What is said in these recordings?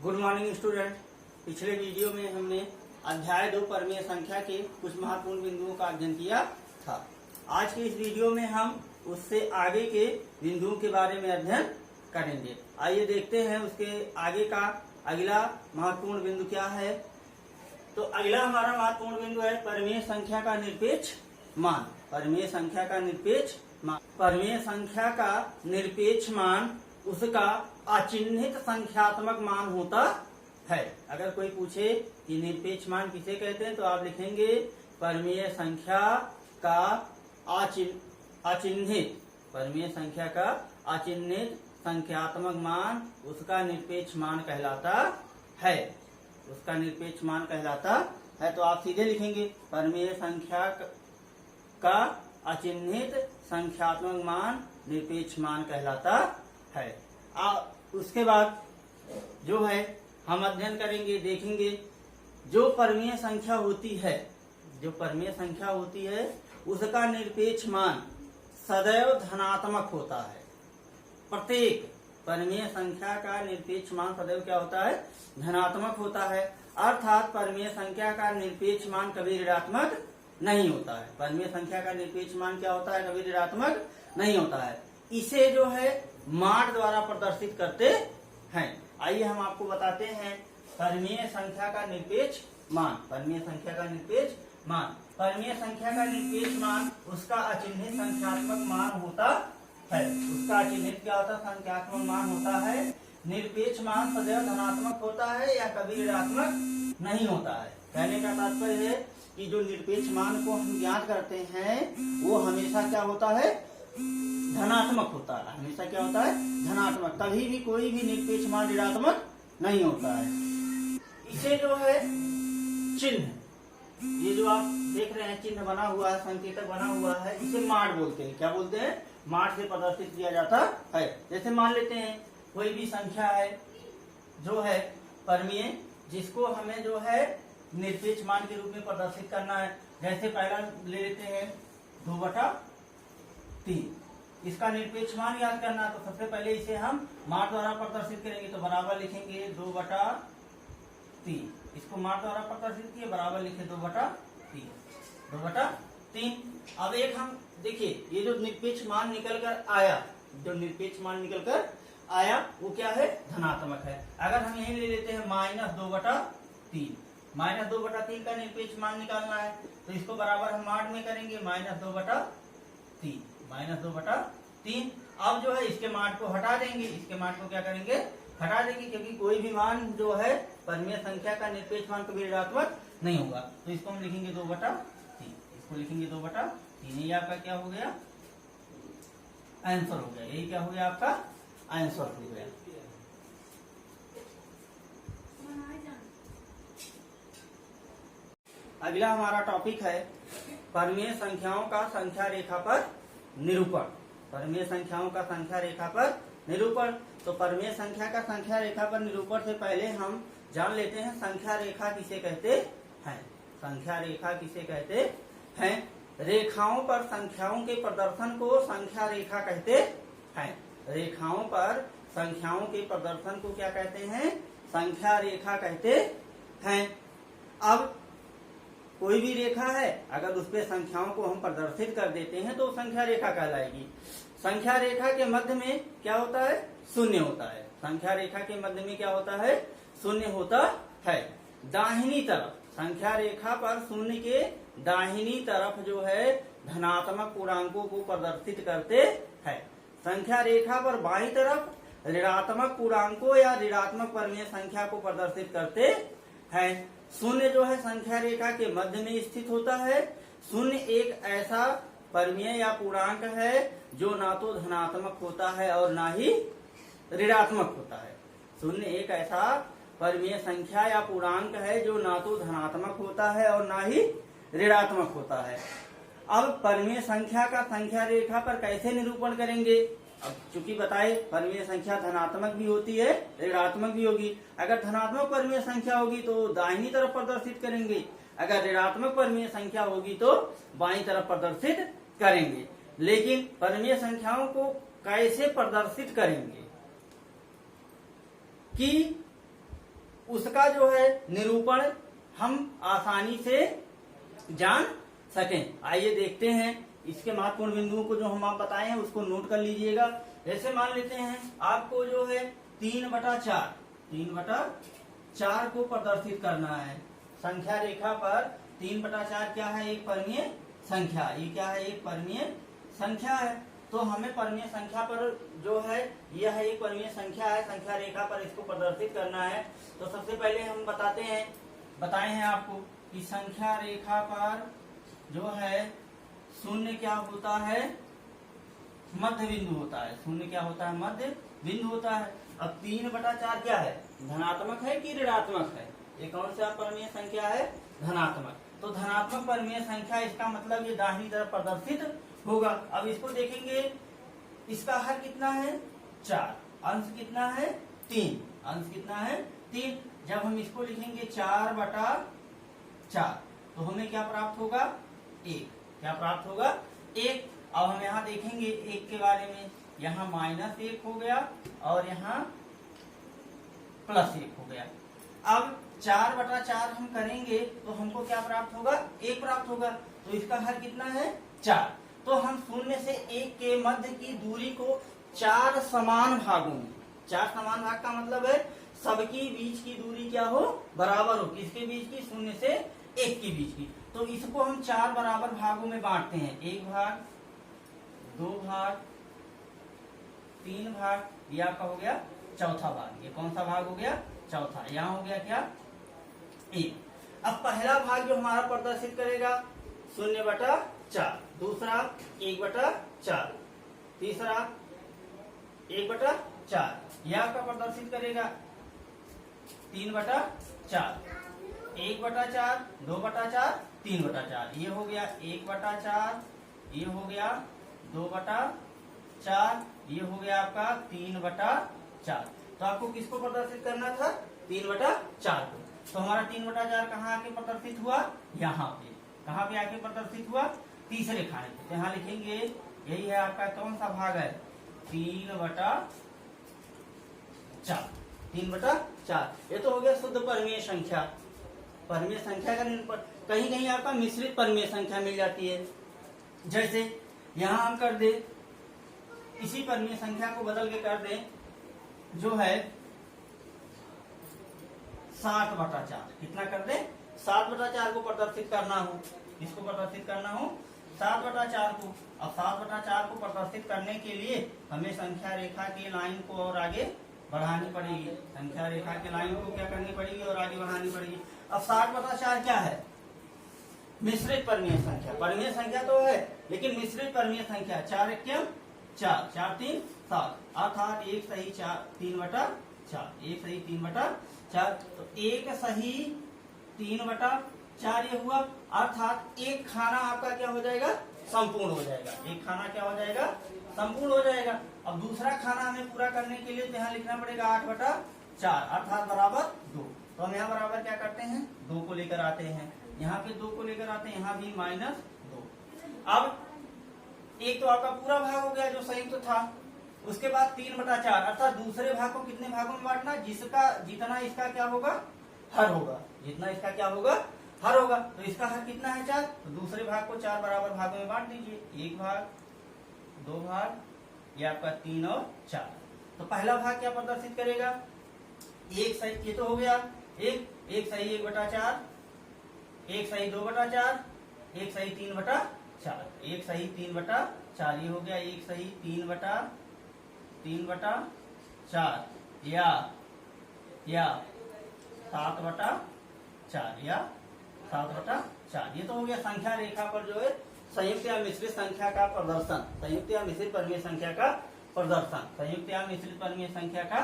Good morning student. पिछले video में हमने अध्याय 2 परमीय संख्या के कुछ महत्वपूर्ण बिंदुओं का अध्ययन किया था। आज के इस वीडियो में हम उससे आगे के बिंदुओं के बारे में अध्ययन करेंगे। आइए देखते हैं उसके आगे का अगला महत्वपूर्ण बिंदु क्या है। तो अगला हमारा महत्वपूर्ण बिंदु है परमीय संख्या का निरपेक्ष मान। परमीय संख्या का निरपेक्ष मान। परमीय संख्या का निरपेक्ष मान उसका अचिह्नित संख्यात्मक मान होता है। अगर कोई पूछे कि निरपेक्ष मान किसे कहते हैं तो आप लिखेंगे परमीय संख्या का अचिह्नित। परमीय संख्या का अचिह्नित संख्यात्मक मान उसका निरपेक्ष मान कहलाता है। उसका निरपेक्ष मान कहलाता है। तो आप सीधे लिखेंगे परमीय संख्या का अचिह्नित संख्यात्मक मान निरपेक्ष मान कहलाता है। उसके बाद जो है हम अध्ययन करेंगे, देखेंगे जो परमीय संख्या होती है, जो परमीय संख्या होती है उसका निरपेक्ष मान सदैव धनात्मक होता है। प्रत्येक परमीय संख्या का निरपेक्ष मान सदैव क्या होता है? धनात्मक होता है। अर्थात परमीय संख्या का निरपेक्ष मान कभी ऋणात्मक नहीं होता है। परमीय संख्या का निरपेक्ष मान क्या होता है? कभी ऋणात्मक नहीं होता है। इसे जो है माड द्वारा प्रदर्शित करते हैं। आइए हम आपको बताते हैं परमीय संख्या का निरपेक्ष मान। परमीय संख्या का निरपेक्ष मान। परमीय संख्या का निरपेक्ष मान उसका अचिह्नित संख्यात्मक मान होता है। उसका अचिह्नित क्या होता है? संख्यात्मक मान होता है। निरपेक्ष मान सदैव धनात्मक होता है या कभी ऋणात्मक नहीं होता है। कहने का तात्पर्य है कि जो निरपेक्ष मान को हम ज्ञात करते हैं वो हमेशा क्या होता है? धनात्मक होता है। हमेशा क्या होता है? धनात्मक। कभी भी कोई भी निरपेक्ष मान ऋणात्मक नहीं होता है। इसे जो है चिन्ह, ये जो आप देख रहे हैं चिन्ह बना हुआ है, संकेतक बना हुआ है, इसे माड बोलते हैं। क्या बोलते हैं? माड से प्रदर्शित किया जाता है। जैसे मान लेते हैं कोई भी संख्या है जो है परमीय, जिसको हमें जो है निरपेक्ष मान के रूप में प्रदर्शित करना है। जैसे पहला ले लेते हैं 2/3। इसका निरपेक्ष मान याद करना है तो सबसे पहले इसे हम माड द्वारा प्रदर्शित करेंगे। तो बराबर लिखेंगे 2/3। इसको माड द्वारा प्रदर्शित किए, बराबर लिखे 2/3। 2/3। अब एक हम देखिए ये जो निरपेक्ष मान निकल कर आया, जो निरपेक्ष मान निकल कर आया वो क्या है? धनात्मक है। अगर हम यही ले लेते हैं -2/3। -2/3 का निरपेक्ष मान निकालना है तो इसको बराबर हम माड में करेंगे -2/3। -2/3। अब जो है इसके मान को हटा देंगे। इसके मान को क्या करेंगे? हटा देंगे, क्योंकि कोई भी मान जो है परमीय संख्या का निरपेक्ष मान कभी ऋणात्मक नहीं होगा। तो इसको हम लिखेंगे 2/3। इसको लिखेंगे 2/3। ये आपका क्या हो गया? आंसर हो गया। यही क्या हो गया? आपका आंसर हो गया। अगला हमारा टॉपिक है परमीय संख्याओं का संख्या रेखा पर निरूपण। परमीय संख्याओं का संख्या रेखा पर निरूपण। तो परमीय संख्या का संख्या रेखा पर निरूपण से पहले हम जान लेते हैं संख्या रेखा किसे कहते हैं। संख्या रेखा किसे कहते हैं? रेखाओं पर संख्याओं के प्रदर्शन को संख्या रेखा कहते हैं। रेखाओं पर संख्याओं के प्रदर्शन को क्या कहते हैं? संख्या रेखा कहते हैं। अब कोई भी रेखा है, अगर उस पे संख्याओं को हम प्रदर्शित कर देते हैं तो संख्या रेखा कहलाएगी। संख्या रेखा के मध्य में क्या होता है? शून्य होता है। संख्या रेखा के मध्य में क्या होता है? शून्य होता है। दाहिनी तरफ संख्या रेखा पर शून्य के दाहिनी तरफ जो है धनात्मक पूर्णांकों को प्रदर्शित करते हैं। संख्या रेखा पर बाईं तरफ ऋणात्मक पूर्णांकों या ऋणात्मक परमीय संख्या को प्रदर्शित करते हैं। शून्य जो है संख्या रेखा के मध्य में स्थित होता है। शून्य एक ऐसा परमीय या पूर्णांक है जो ना तो धनात्मक होता है और ना ही ऋणात्मक होता है। शून्य एक ऐसा परमीय संख्या या पूर्णांक है जो ना तो धनात्मक होता है और ना ही ऋणात्मक होता है। अब परमीय संख्या का संख्या रेखा पर कैसे निरूपण करेंगे? अब चूंकि बताए परमीय संख्या धनात्मक भी होती है, ऋणात्मक भी होगी। अगर धनात्मक परमीय संख्या होगी तो दाहिनी तरफ प्रदर्शित करेंगे, अगर ऋणात्मक परमीय संख्या होगी तो बाईं तरफ प्रदर्शित करेंगे। लेकिन परमीय संख्याओं को कैसे प्रदर्शित करेंगे कि उसका जो है निरूपण हम आसानी से जान सकें। आइए देखते हैं इसके महत्वपूर्ण बिंदुओं को जो हम आप बताए हैं उसको नोट कर लीजिएगा। जैसे मान लेते हैं आपको जो है 3/4 को प्रदर्शित करना है। संख्या रेखा पर 3/4 क्या है? एक परिमेय संख्या। ये क्या है? एक परिमेय संख्या है। तो हमें परिमेय संख्या पर जो है यह एक परिमेय संख्या है, संख्या रेखा पर इसको प्रदर्शित करना है। तो सबसे पहले हम बताए हैं आपको कि संख्या रेखा पर जो है शून्य क्या होता है? मध्य बिंदु होता है। शून्य क्या होता है? मध्य बिंदु होता है। अब 3/4 क्या है? धनात्मक है कि ऋणात्मक है? ये कौन सा परिमेय संख्या है? धनात्मक। तो धनात्मक परिमेय संख्या, इसका मतलब ये दाहिनी तरफ प्रदर्शित होगा। अब इसको देखेंगे, इसका हर कितना है? 4, अंश कितना है? 3, अंश कितना है? 3। जब हम इसको लिखेंगे 4/4 तो हमें क्या प्राप्त होगा? 1। क्या प्राप्त होगा? 1। अब हम यहाँ देखेंगे 1 के बारे में, यहाँ -1 हो गया और यहाँ +1 हो गया। अब 4/4 हम करेंगे तो हमको क्या प्राप्त होगा? 1 प्राप्त होगा। तो इसका हर कितना है? 4। तो हम शून्य से 1 के मध्य की दूरी को 4 समान भागों में, 4 समान भाग का मतलब है सबकी बीच की दूरी क्या हो? बराबर हो। किसके बीच की? शून्य से 1 के बीच की। तो इसको हम 4 बराबर भागों में बांटते हैं। 1 भाग, 2 भाग, 3 भाग, ये आपका हो गया चौथा भाग। ये कौन सा भाग हो गया? चौथा। यहाँ हो गया क्या? 1। अब पहला भाग जो हमारा प्रदर्शित करेगा 0/4, दूसरा 1/4, तीसरा 1/4, यह आपका प्रदर्शित करेगा 3/4, 1/4, 2/4, 3/4। ये हो गया 1/4, ये हो गया 2/4, ये हो गया आपका 3/4। तो आपको किसको प्रदर्शित करना था? 3/4 को। तो हमारा 3/4 कहाँ आके प्रदर्शित हुआ? यहाँ पे। कहाँ पे आके प्रदर्शित हुआ? तीसरे खाने पे। तो यहाँ लिखेंगे, यही है आपका कौन सा भाग है? 3/4। 3/4 ये तो हो गया शुद्ध परिमेय संख्या। परिमेय संख्या का निरूपण। कहीं कहीं आपका मिश्रित परिमेय संख्या मिल जाती है। जैसे यहाँ हम कर दे, इसी परिमेय संख्या को बदल के कर दे जो है 7/4। कितना कर दे? 7/4 को प्रदर्शित करना हो। इसको प्रदर्शित करना हो 7/4 को। अब 7/4 को प्रदर्शित करने के लिए हमें संख्या रेखा की लाइन को और आगे बढ़ानी पड़ेगी। संख्या रेखा की लाइन को क्या करनी पड़ेगी? और आगे बढ़ानी पड़ेगी। अब 7/4 क्या है? मिश्रित परिमेय संख्या। परिमेय संख्या तो है लेकिन मिश्रित परिमेय संख्या। 4 एकम 4, 4 3 7, अर्थात 1 सही 3/4, 1 सही 3/4। तो 1 सही 3/4 ये हुआ, अर्थात एक खाना आपका क्या हो जाएगा? संपूर्ण हो जाएगा। एक खाना क्या हो जाएगा? संपूर्ण हो जाएगा। अब दूसरा खाना हमें पूरा करने के लिए तो यहाँ लिखना पड़ेगा 8/4, अर्थात बराबर 2। तो हम यहाँ बराबर क्या करते हैं? 2 को लेकर आते हैं। यहाँ पे 2 को लेकर आते हैं, यहाँ भी -2। अब एक तो आपका पूरा भाग हो गया जो संयुक्त था। उसके बाद 3/4, अर्थात दूसरे भाग को कितने भागों में बांटना? जितना इसका क्या होगा? हर होगा। जितना इसका क्या होगा? हर होगा। तो इसका हर कितना है? 4। तो दूसरे भाग को 4 बराबर भागों में बांट दीजिए। 1 भाग, 2 भाग, ये आपका 3 और 4। तो पहला भाग क्या प्रदर्शित करेगा? 1 सही, ये तो हो गया 1 सही 1/4, 1 सही 2/4, 1 सही 3/4, 1 सही 3/4, ये हो गया 1 सही 3/4 या 7/4 या 7/4। ये तो हो गया संख्या रेखा पर जो है संयुक्त या मिश्रित संख्या का प्रदर्शन। संयुक्त या मिश्रित परिमेय संख्या का प्रदर्शन। संयुक्त या मिश्रित परिमेय संख्या का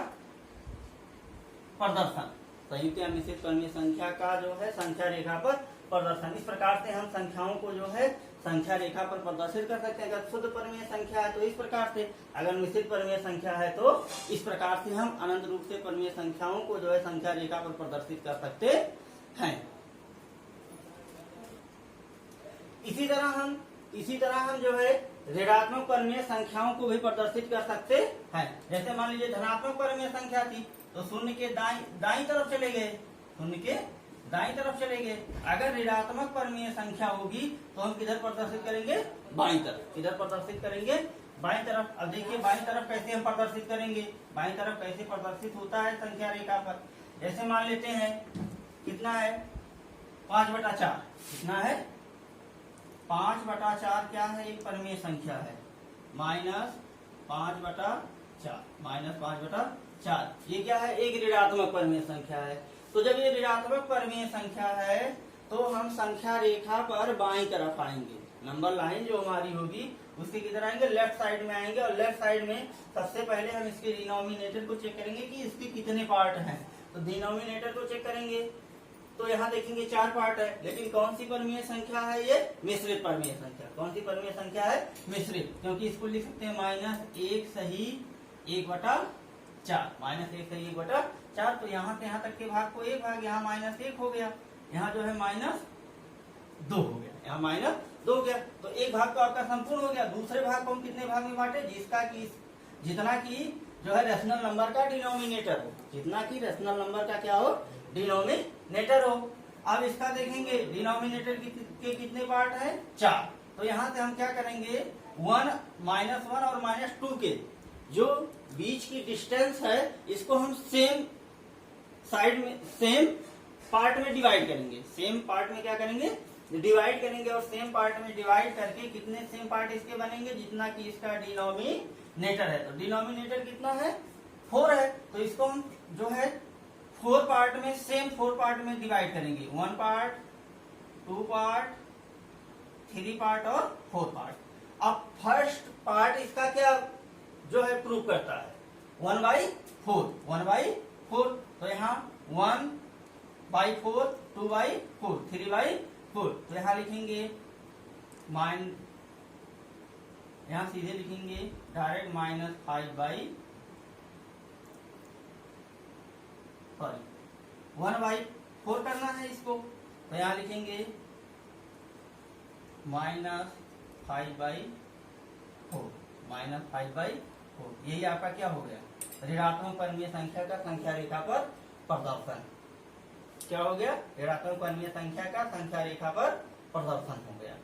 प्रदर्शन। संयुक्त या मिश्रित परिमेय संख्या का जो है संख्या रेखा पर प्रदर्शन। इस प्रकार से हम संख्याओं को जो है संख्या रेखा पर प्रदर्शित कर सकते हैं। अगर शुद्ध परिमेय संख्या है तो इस प्रकार से, अगर मिश्रित परिमेय संख्या है तो इस प्रकार से हम अनंत रूप से परिमेय संख्याओं को जो है संख्या रेखा पर प्रदर्शित कर सकते हैं। इसी तरह हम जो है ऋणात्मक परिमेय संख्याओं को भी प्रदर्शित कर सकते हैं। जैसे मान लीजिए धनात्मक परिमेय संख्या थी तो शून्य के दाईं तरफ चले गए, शून्य के दाईं तरफ चले गए। अगर ऋणात्मक परिमेय संख्या होगी तो हम किधर प्रदर्शित करेंगे, बाईं तरफ। किधर प्रदर्शित करेंगे, बाईं तरफ। अब देखिए बाईं तरफ कैसे हम प्रदर्शित करेंगे, बाईं तरफ कैसे प्रदर्शित होता है संख्या रेखा पर। जैसे मान लेते हैं कितना है 5/4, कितना है 5/4 क्या है, एक परिमेय संख्या है, -5/4, -5/4 ये क्या है, एक ऋणात्मक परिमेय संख्या है। तो जब ये ऋणात्मक परिमेय संख्या है तो हम संख्या रेखा पर बाईं तरफ आएंगे। नंबर लाइन जो हमारी होगी उसके किधर आएंगे, लेफ्ट साइड में आएंगे। और लेफ्ट साइड में सबसे पहले हम इसके डिनोमिनेटर को चेक करेंगे कि इसके कितने पार्ट हैं। तो डिनोमिनेटर को चेक करेंगे तो यहाँ देखेंगे 4 पार्ट है, लेकिन कौन सी परिमेय संख्या है, ये मिश्रित परिमेय संख्या। कौन सी परिमेय संख्या है, मिश्रित, क्योंकि इसको लिख सकते हैं -1 सही 1/4, -1 सही 1/4। तो यहाँ से यहाँ तक के भाग को एक भाग, यहाँ -1 हो गया, यहाँ जो है -2 हो गया, यहाँ -2 हो गया। तो एक भाग तो आपका संपूर्ण हो गया। दूसरे भाग को हम कितने भाग में बांटे, जितना की जो है रेशनल नंबर का डिनोमिनेटर हो, जितना की रेशनल नंबर का क्या हो, डिनोमिनेटर हो। अब इसका देखेंगे डिनोमिनेटर के कितने पार्ट है, 4। तो यहाँ से हम क्या करेंगे, 1, -1 और -2 के जो बीच की डिस्टेंस है इसको हम सेम साइड में, सेम पार्ट में डिवाइड करेंगे। सेम पार्ट में क्या करेंगे, डिवाइड करेंगे। और सेम पार्ट में डिवाइड करके कितने सेम पार्ट इसके बनेंगे, जितना कि इसका डिनोमिनेटर है। तो डिनोमिनेटर कितना है, 4 है। तो इसको हम जो है 4 पार्ट में, सेम 4 पार्ट में डिवाइड करेंगे। 1 पार्ट, 2 पार्ट, 3 पार्ट और 4 पार्ट। अब फर्स्ट पार्ट इसका क्या जो है प्रूव करता है, 1/4, 1/4। तो यहाँ 1/4, 2/4, 3/4। तो यहाँ लिखेंगे यहाँ सीधे लिखेंगे डायरेक्ट -1/4 करना है इसको। तो यहाँ लिखेंगे -5/4, यही आपका क्या हो गया, ऋणात्मक परिमेय संख्या का संख्या रेखा पर प्रदर्शन। क्या हो गया, ऋणात्मक परिमेय संख्या का संख्या रेखा पर प्रदर्शन हो गया।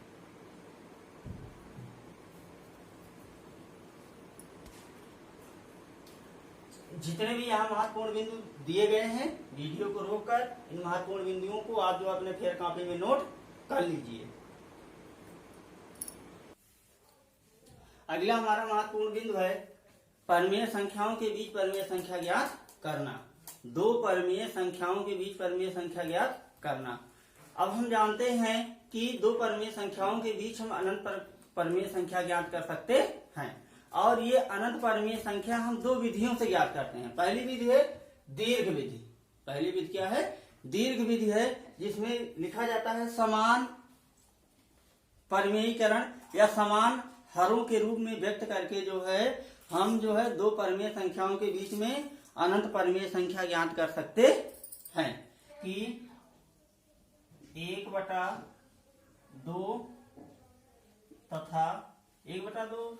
जितने भी यहाँ महत्वपूर्ण बिंदु दिए गए हैं, वीडियो को रोककर इन महत्वपूर्ण बिंदुओं को आप जो अपने फेयर कॉपी में नोट कर लीजिए। अगला हमारा महत्वपूर्ण बिंदु है परिमेय संख्याओं के बीच परिमेय संख्या ज्ञात करना। दो परिमेय संख्याओं के बीच परिमेय संख्या ज्ञात करना। अब हम जानते हैं कि दो परिमेय संख्याओं के बीच हम अनंत परिमेय संख्या ज्ञात कर सकते हैं। और ये अनंत परिमेय संख्या हम दो विधियों से ज्ञात करते हैं। पहली विधि है दीर्घ विधि। पहली विधि क्या है, दीर्घ विधि है, जिसमें लिखा जाता है समान परिमेयीकरण या समान हरों के रूप में व्यक्त करके जो है हम जो है दो परिमेय संख्याओं के बीच में अनंत परिमेय संख्या ज्ञात कर सकते हैं कि 1/2 तथा 1/2,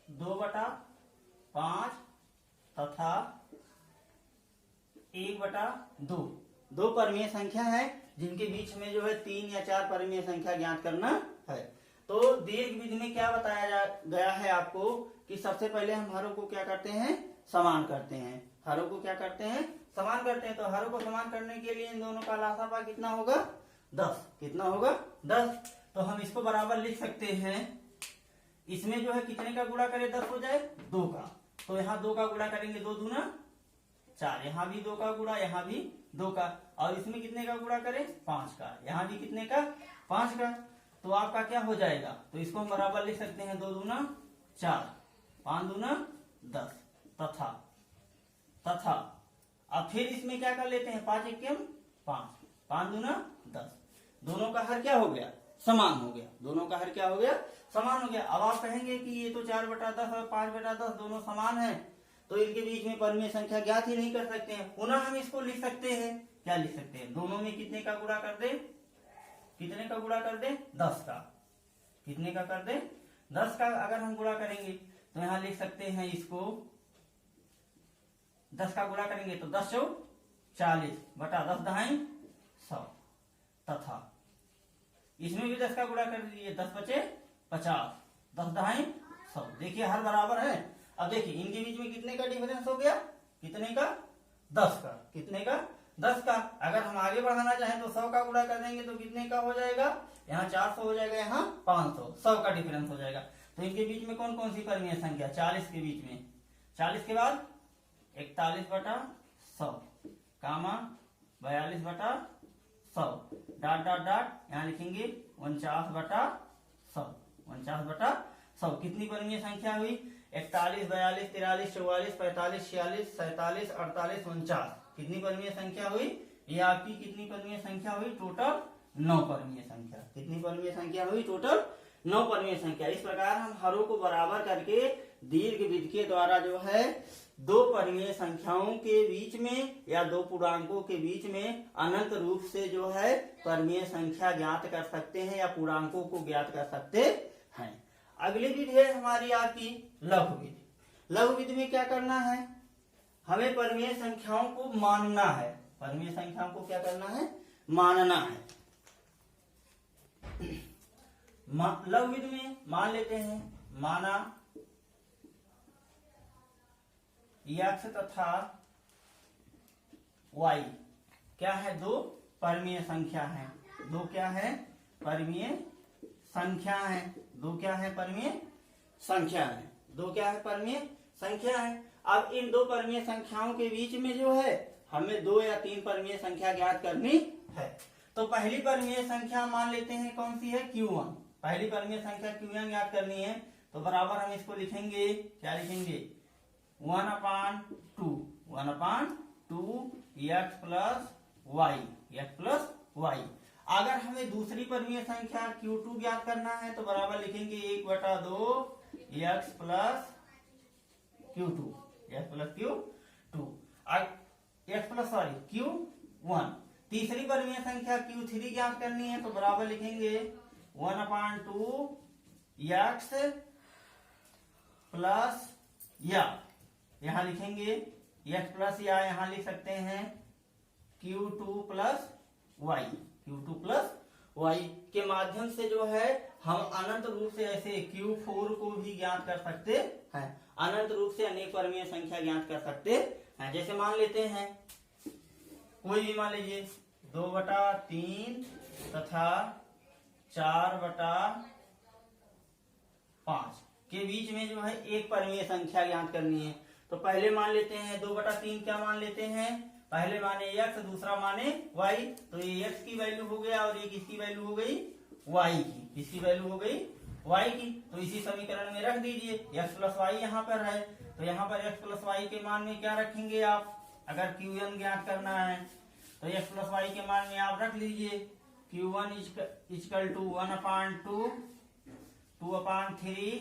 2/5 तथा 1/2 दो परिमेय संख्या है जिनके बीच में जो है 3 या 4 परिमेय संख्या ज्ञात करना है। तो दीर्घ विधि में क्या बताया गया है आपको कि सबसे पहले हम हरों को क्या करते हैं, समान करते हैं। हरों को क्या करते हैं, समान करते हैं। तो हरों को समान करने के लिए इन दोनों का लासापा कितना होगा, 10। कितना होगा, 10। तो हम इसको बराबर लिख सकते हैं, इसमें जो है कितने का गुणा करें, 10 हो जाए 2 का। तो यहाँ 2 का गुणा करेंगे, 2 दूना 4, यहाँ भी 2 का गुणा, यहाँ भी 2 का। और इसमें कितने का गुणा करें, 5 का। यहाँ भी कितने का, 5 का। तो आपका क्या हो जाएगा, तो इसको हम बराबर लिख सकते हैं, 2 दूना 4, 5 दूना 10 तथा अब फिर इसमें क्या कर लेते हैं, 5 एकम 5, 5 दूना 10। दोनों का हर क्या हो गया, समान हो गया। दोनों का हर क्या हो गया, समान हो गया। अब आप कहेंगे कि ये तो 4/10 और 5/10 दोनों समान हैं, तो इनके बीच में परिमेय संख्या ज्ञात ही नहीं कर सकते हैं। पुनः हम इसको लिख सकते हैं, क्या लिख सकते हैं, दोनों में कितने का गुणा कर दे, कितने का गुणा कर दे, 10 का। कितने का कर दे, 10 का अगर हम गुणा करेंगे तो यहाँ लिख सकते हैं इसको, 10 का गुणा करेंगे तो 10 चौक 40 बटा 10 दहाई 100, तथा इसमें भी 10 का गुणा कर दीजिए, 10 बचे 50, 10 दहाई 100। देखिए हर बराबर है। अब देखिए इनके बीच में कितने का डिफरेंस हो गया, कितने का, 10 का, कितने का, 10 का। अगर हम आगे बढ़ाना चाहें तो 100 का गुणा कर देंगे तो कितने का हो जाएगा, यहाँ 400 हो जाएगा, यहाँ 500, 100 का डिफरेंस हो जाएगा। तो इनके बीच में कौन कौन सी परिमेय संख्या, 40 के बीच में, 40 के बाद 41 बटा 100 कामा 42 बटा 100 डॉट डॉट डॉट यहाँ लिखेंगे 49 बटा 100, 49 बटा 100। कितनी परिमेय संख्या हुई, 41, 42, 43, 44, 45, 46, 47, 48, 49। कितनी परिमेय संख्या हुई, ये आपकी कितनी परिमेय संख्या हुई, टोटल 9 परिमेय संख्या। कितनी परिमेय संख्या हुई, टोटल 9 परिमेय संख्या। इस प्रकार हम हरों को बराबर करके दीर्घवृत्त के द्वारा जो है दो परिमेय संख्याओं के बीच में या दो पूर्णांकों के बीच में अनंत रूप से जो है परिमेय संख्या ज्ञात कर सकते हैं या पूर्णांकों को ज्ञात कर सकते हैं। अगली विधि है हमारी आपकी लघु विधि। लघु विधि में क्या करना है, हमें परिमेय संख्याओं को मानना है। परिमेय संख्याओं को क्या करना है, मानना है। लघु विधि में मान लेते हैं, माना x तथा y क्या है, दो परिमेय संख्या है। दो क्या है, परिमेय संख्या है। दो क्या है, परिमेय संख्या है। दो क्या है, परिमेय संख्या है। अब इन दो परिमेय संख्याओं के बीच में जो है हमें 2 या 3 परिमेय संख्या ज्ञात करनी है। तो पहली परिमेय संख्या मान लेते हैं कौन सी है, Q1। पहली परिमेय संख्या Q1 ज्ञात करनी है तो बराबर हम इसको लिखेंगे, क्या लिखेंगे, 1/2 x प्लस y। अगर हमें दूसरी परिमेय संख्या Q2 ज्ञात करना है तो बराबर लिखेंगे 1/2 x प्लस Q2, Q1। तीसरी परिमेय संख्या Q3 ज्ञात करनी है तो बराबर लिखेंगे 1/2 x प्लस या, यहाँ लिखेंगे x प्लस या, यहाँ लिख सकते हैं Q2 प्लस y के माध्यम से जो है हम अनंत रूप से ऐसे Q4 को भी ज्ञात कर सकते हैं। अनंत रूप से अनेक परिमेय संख्या ज्ञात कर सकते हैं। जैसे मान लेते हैं, कोई भी मान लीजिए 2/3 तथा 4/5 के बीच में जो है एक परिमेय संख्या ज्ञात करनी है। तो पहले मान लेते हैं 2/3 क्या मान लेते हैं, पहले माने x, दूसरा माने y। तो ये x की वैल्यू हो गया और ये किसकी वैल्यू हो गई, y की। किसकी वैल्यू हो गई, y की। तो इसी समीकरण में रख दीजिए, x प्लस y यहाँ पर है तो यहाँ पर x प्लस y के मान में क्या रखेंगे आप, अगर Q1 ज्ञात करना है तो x प्लस y के मान में आप रख लीजिए Q1 equal to 1/2 2/3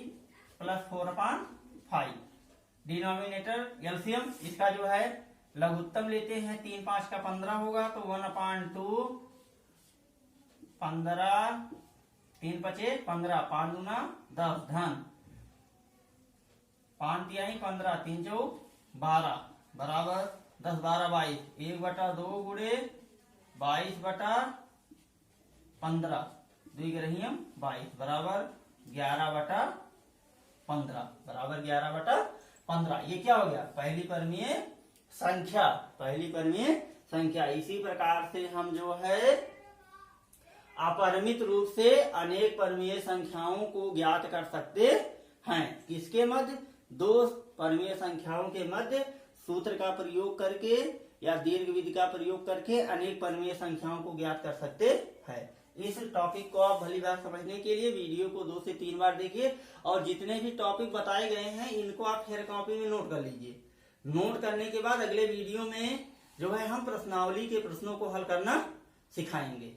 plus 4/5। Denominator LCM इसका जो है लघुत्तम लेते हैं, 3 5 का 15 होगा तो 1/2 15 3 5 15 5 दूना 10 धन 5 तिहाई 15 3 चौक 12 बराबर 10 12 22 1/2 गुणे 22/15 2 ग्रहियम 22 बराबर 11/15 बराबर 11/15। ये क्या हो गया, पहली परिमेय संख्या। पहली परिमेय संख्या। इसी प्रकार से हम जो है अपरिमित रूप से अनेक परिमेय संख्याओं को ज्ञात कर सकते हैं। किसके मध्य, दो परिमेय संख्याओं के मध्य सूत्र का प्रयोग करके या दीर्घविधि का प्रयोग करके अनेक परिमेय संख्याओं को ज्ञात कर सकते हैं। इस टॉपिक को आप भली बात समझने के लिए वीडियो को 2 से 3 बार देखिए और जितने भी टॉपिक बताए गए हैं इनको आप फेयर कॉपी में नोट कर लीजिए। नोट करने के बाद अगले वीडियो में जो है हम प्रश्नावली के प्रश्नों को हल करना सिखाएंगे।